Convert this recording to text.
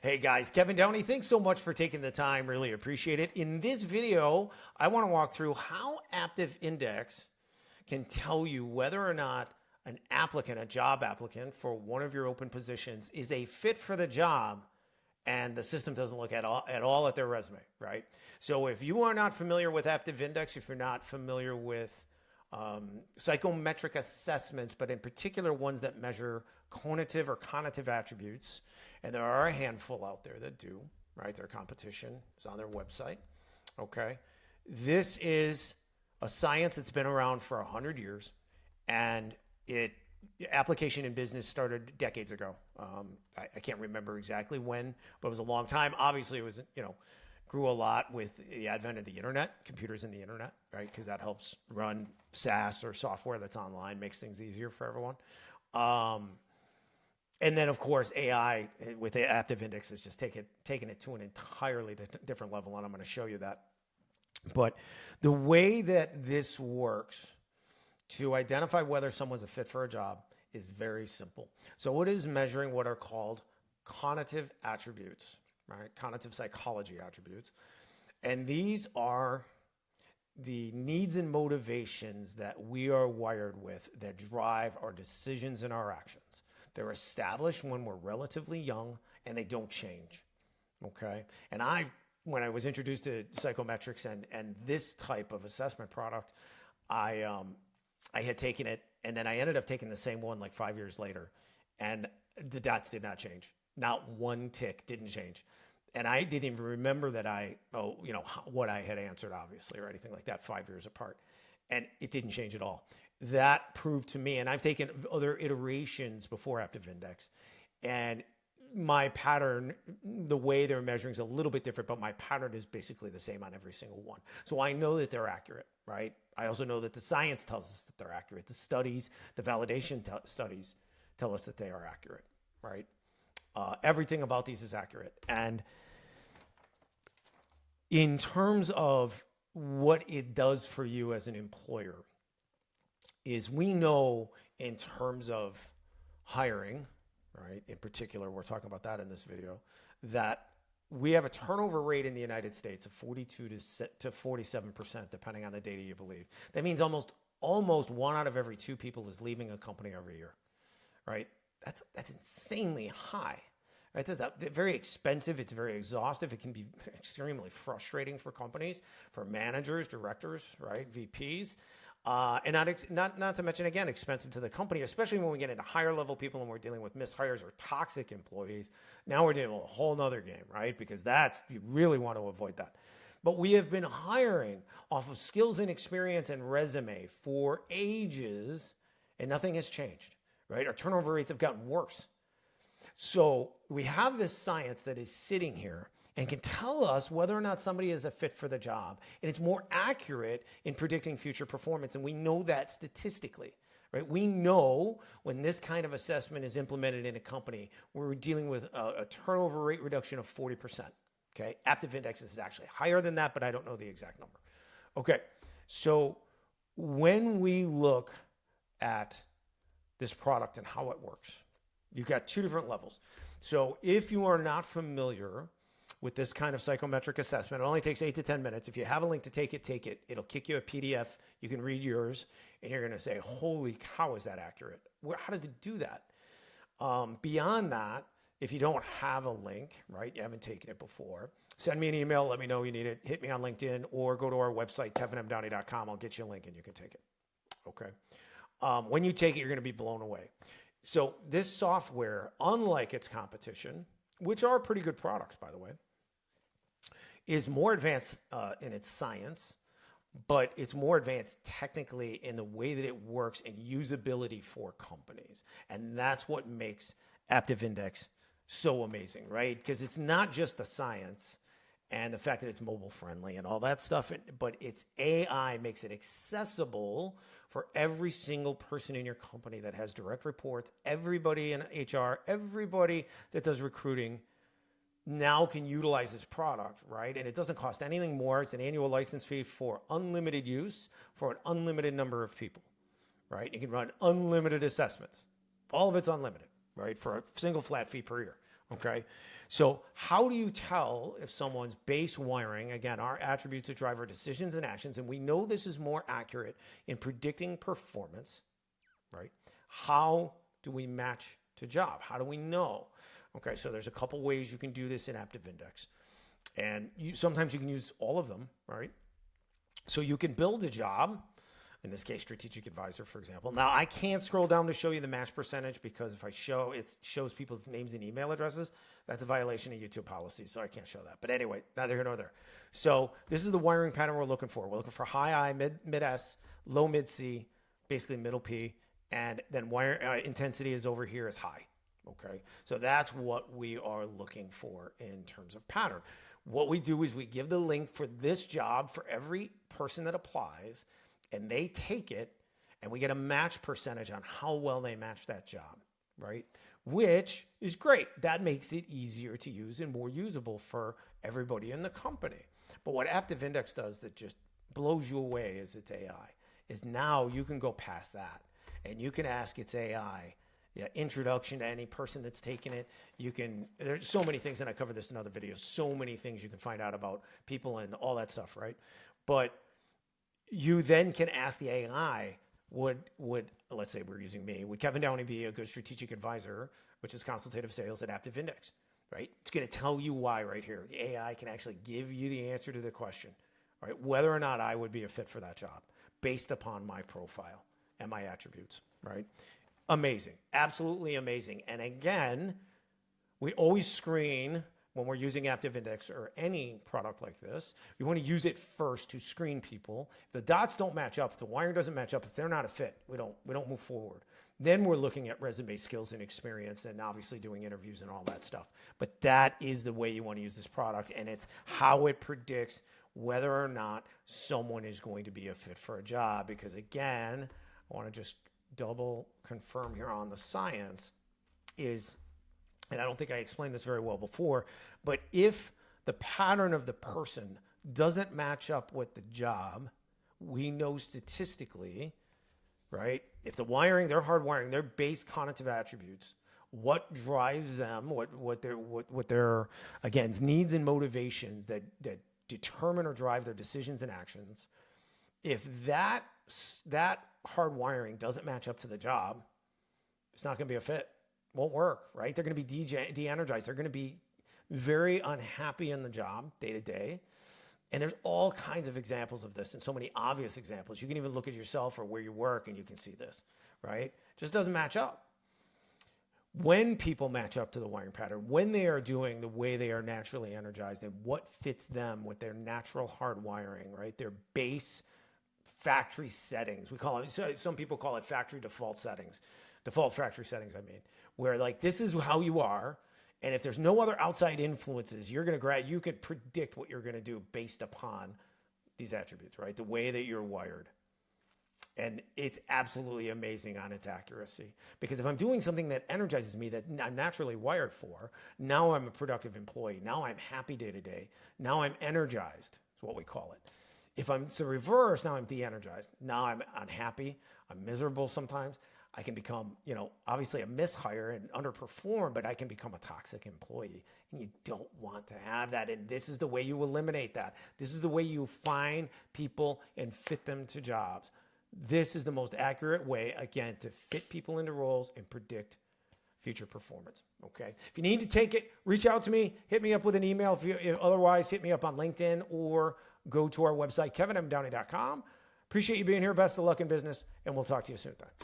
Hey guys, Kevin Downey, thanks so much for taking the time. Really appreciate it. In this video, I want to walk through how Aptive Index can tell you whether or not an applicant, a job applicant for one of your open positions is a fit for the job, and the system doesn't look at all at their resume, right? So if you are not familiar with Aptive Index, if you're not familiar with psychometric assessments, but in particular ones that measure cognitive attributes, and there are a handful out there that do, right? Their competition is on their website, okay? This is a science that's been around for 100 years, and application in business started decades ago. I can't remember exactly when, but it was a long time. Obviously, it was, grew a lot with the advent of the internet, computers and the internet, right? Because that helps run SaaS or software that's online, makes things easier for everyone. And then, of course, AI with the Aptive Index has just taken it to an entirely different level, and I'm going to show you that. But the way that this works to identify whether someone's a fit for a job is very simple. So it is measuring what are called cognitive attributes, right? Cognitive psychology attributes. And these are the needs and motivations that we are wired with that drive our decisions and our actions. They're established when we're relatively young, and they don't change, okay? And when I was introduced to psychometrics and this type of assessment product, I had taken it, and then I ended up taking the same one like 5 years later, and the dots did not change. Not one tick didn't change. And I didn't even remember that what I had answered, obviously, or anything like that 5 years apart. And it didn't change at all. That proved to me, and I've taken other iterations before Aptive Index, and my pattern, the way they're measuring is a little bit different, but my pattern is basically the same on every single one. So I know that they're accurate, right? I also know that the science tells us that they're accurate. The studies, the validation studies tell us that they are accurate, right? Everything about these is accurate. And in terms of what it does for you as an employer is we know in terms of hiring, right? In particular, we're talking about that in this video, that we have a turnover rate in the United States of 42 to 47%, depending on the data you believe. That means almost 1 out of every 2 people is leaving a company every year, right? That's insanely high, right? That's very expensive. It's very exhaustive. It can be extremely frustrating for companies, for managers, directors, right? VPs. And not to mention, again, expensive to the company, especially when we get into higher level people and we're dealing with mishires or toxic employees. Now we're dealing with a whole nother game, right? Because you really want to avoid that. But we have been hiring off of skills and experience and resume for ages, and nothing has changed, right? Our turnover rates have gotten worse. So we have this science that is sitting here and can tell us whether or not somebody is a fit for the job. And it's more accurate in predicting future performance. And we know that statistically, right? We know when this kind of assessment is implemented in a company, we're dealing with a turnover rate reduction of 40%, okay? Aptive Index is actually higher than that, but I don't know the exact number. Okay, so when we look at this product and how it works, you've got 2 different levels. So if you are not familiar with this kind of psychometric assessment, it only takes 8 to 10 minutes. If you have a link to take it. It'll kick you a PDF. You can read yours, and you're going to say, holy cow, is that accurate? How does it do that? Beyond that, if you don't have a link, right, you haven't taken it before, send me an email, let me know you need it, hit me on LinkedIn, or go to our website, kevinmdowney.com. I'll get you a link, and you can take it, okay? When you take it, you're going to be blown away. So this software, unlike its competition, which are pretty good products, by the way, is more advanced in its science, but it's more advanced technically in the way that it works and usability for companies. And that's what makes Aptive Index so amazing, right? Because it's not just the science and the fact that it's mobile friendly and all that stuff, but its AI makes it accessible for every single person in your company that has direct reports, everybody in HR, everybody that does recruiting now can utilize this product, right? And it doesn't cost anything more. It's an annual license fee for unlimited use for an unlimited number of people, right? You can run unlimited assessments. All of it's unlimited, right? For a single flat fee per year, okay? So how do you tell if someone's base wiring, again, our attributes that drive our decisions and actions, and we know this is more accurate in predicting performance, right? How do we match to job? How do we know? Okay, so there's a couple ways you can do this in Aptive Index. And sometimes you can use all of them, right? So you can build a job, in this case, strategic advisor, for example. Now, I can't scroll down to show you the match percentage because if I show, it shows people's names and email addresses. That's a violation of YouTube policy, so I can't show that. But anyway, neither here nor there. So this is the wiring pattern we're looking for. We're looking for high I, mid S, low mid C, basically middle P, and then wire intensity is over here is high. Okay, so that's what we are looking for in terms of pattern. What we do is we give the link for this job for every person that applies, and they take it, and we get a match percentage on how well they match that job, right? Which is great. That makes it easier to use and more usable for everybody in the company. But what Aptive Index does that just blows you away is its AI, is now you can go past that, and you can ask its AI, introduction to any person that's taken it. You can, there's so many things, and I cover this in other videos, so many things you can find out about people and all that stuff, right? But you then can ask the AI, would let's say we're using me, would Kevin Downey be a good strategic advisor, which is consultative sales at Aptive Index, right? It's going to tell you why right here. The AI can actually give you the answer to the question, right? Whether or not I would be a fit for that job based upon my profile and my attributes, right? Amazing, absolutely amazing. And again, we always screen when we're using Aptive Index or any product like this. We want to use it first to screen people. If the dots don't match up, if the wiring doesn't match up, if they're not a fit, we don't move forward. Then we're looking at resume skills and experience and obviously doing interviews and all that stuff. But that is the way you want to use this product, and it's how it predicts whether or not someone is going to be a fit for a job. Because again, I want to just double confirm here on the science is, and I don't think I explained this very well before, but if the pattern of the person doesn't match up with the job, we know statistically, right? If the wiring, their hard wiring, their base cognitive attributes, what drives them, what their again needs and motivations that determine or drive their decisions and actions, if that hard wiring doesn't match up to the job, it's not going to be a fit. Won't work, right? They're going to be de-energized. They're going to be very unhappy in the job day to day. And there's all kinds of examples of this and so many obvious examples. You can even look at yourself or where you work and you can see this, right? Just doesn't match up. When people match up to the wiring pattern, when they are doing the way they are naturally energized and what fits them with their natural hard wiring, right? Their base factory settings. We call it, some people call it factory default settings. Default factory settings, I mean, where like this is how you are. And if there's no other outside influences, you can predict what you're going to do based upon these attributes, right? The way that you're wired. And it's absolutely amazing on its accuracy. Because if I'm doing something that energizes me that I'm naturally wired for, now I'm a productive employee. Now I'm happy day to day. Now I'm energized, is what we call it. If I'm the reverse, now I'm de-energized. Now I'm unhappy. I'm miserable sometimes. I can become, obviously a mishire and underperform, but I can become a toxic employee. And you don't want to have that. And this is the way you eliminate that. This is the way you find people and fit them to jobs. This is the most accurate way, again, to fit people into roles and predict future performance. Okay. If you need to take it, reach out to me, hit me up with an email. Otherwise, hit me up on LinkedIn or go to our website, kevinmdowney.com. Appreciate you being here. Best of luck in business, and we'll talk to you soon. Thanks.